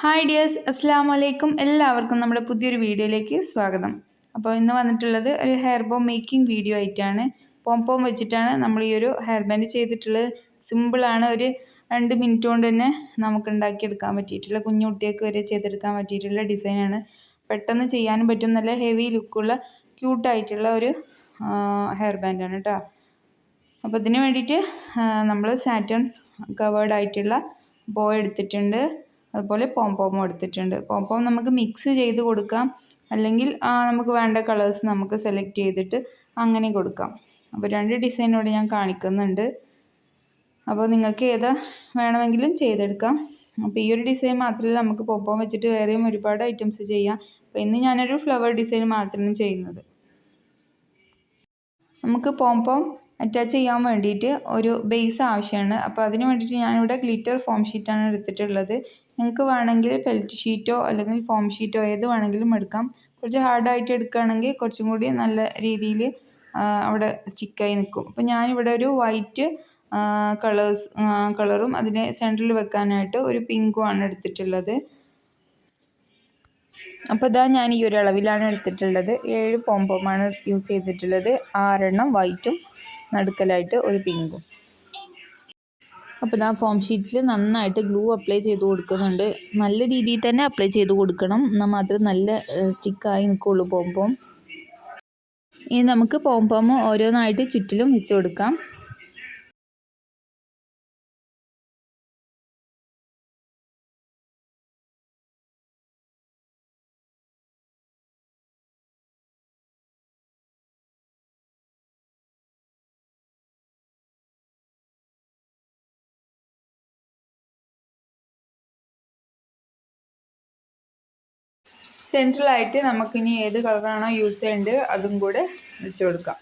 Hi dears, അസ്സാം വലൈക്കും. എല്ലാവർക്കും നമ്മുടെ പുതിയൊരു വീഡിയോയിലേക്ക് സ്വാഗതം. അപ്പോൾ ഇന്ന് വന്നിട്ടുള്ളത് ഒരു ഹെയർ ബോ മേക്കിംഗ് വീഡിയോ ആയിട്ടാണ്. പോംപോം വെച്ചിട്ടാണ് നമ്മൾ ഈ ഒരു ഹെയർ ബാൻഡ് ചെയ്തിട്ടുള്ളത്. സിമ്പിളാണ്, ഒരു 2 മിനിറ്റ് കൊണ്ട് തന്നെ നമുക്ക് ഉണ്ടാക്കിയെടുക്കാൻ പറ്റിയിട്ടുള്ള, കുഞ്ഞു കുട്ടികൾക്ക് വരെ ചെയ്തെടുക്കാൻ പറ്റിയിട്ടുള്ള ഡിസൈനാണ്. പെട്ടെന്ന് ചെയ്യാനും പറ്റും. നല്ല ഹെവി ലുക്കുള്ള ക്യൂട്ടായിട്ടുള്ള ഒരു ഹെയർ ബാൻഡാണ് കേട്ടോ. അപ്പോൾ ഇതിന് വേണ്ടിയിട്ട് നമ്മൾ സാറ്റൺ കവേർഡ് ആയിട്ടുള്ള ബോ എടുത്തിട്ടുണ്ട്. അതുപോലെ പോംപോമും എടുത്തിട്ടുണ്ട്. പോംപോം നമുക്ക് മിക്സ് ചെയ്ത് കൊടുക്കാം, അല്ലെങ്കിൽ നമുക്ക് വേണ്ട കളേഴ്സ് നമുക്ക് സെലക്ട് ചെയ്തിട്ട് അങ്ങനെ കൊടുക്കാം. അപ്പോൾ 2 ഡിസൈനോട് ഞാൻ കാണിക്കുന്നുണ്ട്. അപ്പോൾ നിങ്ങൾക്ക് ഏതാ വേണമെങ്കിലും ചെയ്തെടുക്കാം. അപ്പോൾ ഈ ഒരു ഡിസൈൻ മാത്രമല്ല, നമുക്ക് പോംപോം വെച്ചിട്ട് വേറെയും ഒരുപാട് ഐറ്റംസ് ചെയ്യാം. അപ്പോൾ ഇന്ന് ഞാനൊരു ഫ്ലവർ ഡിസൈൻ മാത്രമാണ് ചെയ്യുന്നത്. നമുക്ക് പോംപോം അറ്റാച്ച് ചെയ്യാൻ വേണ്ടിയിട്ട് ഒരു ബേസ് ആവശ്യമാണ്. അപ്പോൾ അതിന് വേണ്ടിയിട്ട് ഞാനിവിടെ ഗ്ലിറ്റർ ഫോം ഷീറ്റാണ് എടുത്തിട്ടുള്ളത്. നിങ്ങൾക്ക് വേണമെങ്കിൽ ഫെൽറ്റ് ഷീറ്റോ അല്ലെങ്കിൽ ഫോം ഷീറ്റോ ഏത് വേണമെങ്കിലും എടുക്കാം. കുറച്ച് ഹാർഡായിട്ട് എടുക്കുകയാണെങ്കിൽ കുറച്ചും കൂടി നല്ല രീതിയിൽ അവിടെ സ്റ്റിക്കായി നിൽക്കും. അപ്പോൾ ഞാനിവിടെ ഒരു വൈറ്റ് കളറും അതിനെ സെൻറ്ററിൽ വെക്കാനായിട്ട് ഒരു പിങ്കുമാണ് എടുത്തിട്ടുള്ളത്. അപ്പോൾ ഇതാ ഞാൻ ഈ ഒരു അളവിലാണ് എടുത്തിട്ടുള്ളത്. 7 പോംപോമാണ് യൂസ് ചെയ്തിട്ടുള്ളത്. 6 വൈറ്റും നടുക്കലായിട്ട് ഒരു പിങ്കും. അപ്പോൾ ഇതാ ഫോം ഷീറ്റിൽ നന്നായിട്ട് ഗ്ലൂ അപ്ലൈ ചെയ്ത് കൊടുക്കുന്നുണ്ട്. നല്ല രീതിയിൽ തന്നെ അപ്ലൈ ചെയ്ത് കൊടുക്കണം, എന്നാൽ മാത്രമേ നല്ല സ്റ്റിക്കായി നിൽക്കുള്ളൂ പോംപോം. ഇനി നമുക്ക് പോംപോം ഓരോന്നായിട്ട് ചുറ്റിലും വെച്ച് കൊടുക്കാം. സെൻട്രലായിട്ട് നമുക്കിനി ഏത് കളറാണോ യൂസ് ചെയ്യേണ്ടത് അതും കൂടെ വെച്ച് കൊടുക്കാം.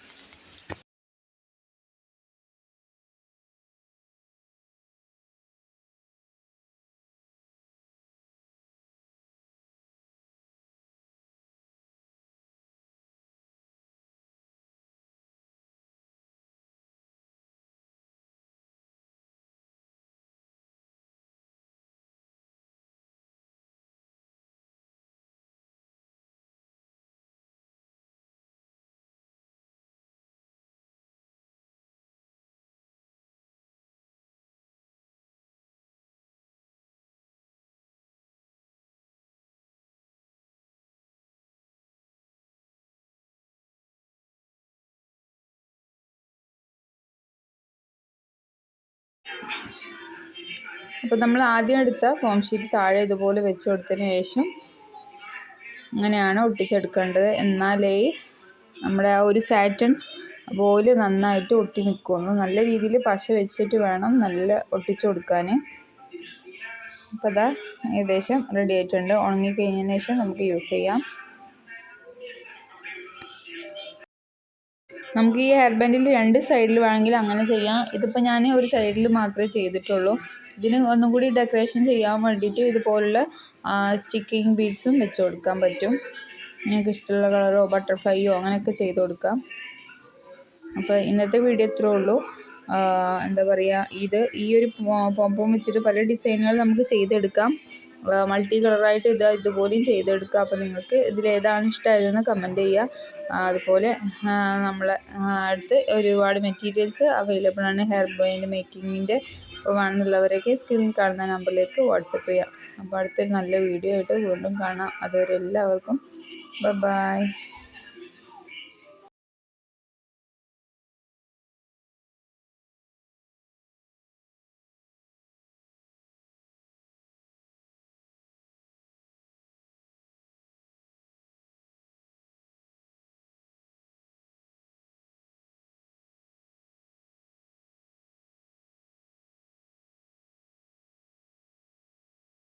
അപ്പോൾ നമ്മൾ ആദ്യം എടുത്ത ഫോം ഷീറ്റ് താഴെ ഇതുപോലെ വെച്ച് കൊടുത്തതിന് ശേഷം അങ്ങനെയാണ് ഒട്ടിച്ചെടുക്കേണ്ടത്. എന്നാലേ നമ്മുടെ ആ ഒരു സാറ്റൺ ബോല് നന്നായിട്ട് ഒട്ടി നിൽക്കുമെന്ന്. നല്ല രീതിയിൽ പശ വെച്ചിട്ട് വേണം നല്ല ഒട്ടിച്ചു കൊടുക്കാൻ. അപ്പോൾ അതാ ഏകദേശം റെഡി ആയിട്ടുണ്ട്. ഉണങ്ങിക്കഴിഞ്ഞതിന് ശേഷം നമുക്ക് യൂസ് ചെയ്യാം. നമുക്ക് ഈ ഹെയർ ബാൻഡിൽ 2 സൈഡിൽ വേണമെങ്കിൽ അങ്ങനെ ചെയ്യാം. ഇതിപ്പോൾ ഞാൻ ഒരു സൈഡിൽ മാത്രമേ ചെയ്തിട്ടുള്ളൂ. ഇതിന് ഒന്നും കൂടി ഡെക്കറേഷൻ ചെയ്യാൻ വേണ്ടിയിട്ട് ഇതുപോലുള്ള സ്റ്റിക്കിങ് ബീഡ്സും വെച്ച് കൊടുക്കാൻ പറ്റും. നിങ്ങൾക്ക് ഇഷ്ടമുള്ള കളറോ ബട്ടർഫ്ലൈയോ അങ്ങനെയൊക്കെ ചെയ്ത് കൊടുക്കാം. അപ്പോൾ ഇന്നത്തെ വീഡിയോ ഇത്രേ ഉള്ളൂ. എന്താ പറയുക, ഈ ഒരു പോംപോം വെച്ചിട്ട് പല ഡിസൈനുകൾ നമുക്ക് ചെയ്തെടുക്കാം. മൾട്ടി കളറായിട്ട് ഇതുപോലെയും ചെയ്തെടുക്കുക. അപ്പോൾ നിങ്ങൾക്ക് ഇതിലേതാണ് ഇഷ്ടമായതെന്ന് കമൻറ്റ് ചെയ്യുക. അതുപോലെ നമ്മളെ അടുത്ത് ഒരുപാട് മെറ്റീരിയൽസ് അവൈലബിൾ ആണ് ഹെയർ ബാൻഡ് മേക്കിങ്ങിൻ്റെ. അപ്പോൾ വേണമെന്നുള്ളവരൊക്കെ സ്ക്രീനിൽ കാണുന്ന നമ്പറിലേക്ക് വാട്സപ്പ് ചെയ്യുക. അപ്പോൾ അടുത്തൊരു നല്ല വീഡിയോ ആയിട്ട് വീണ്ടും കാണാം. അതുവരെ എല്ലാവർക്കും ബൈ.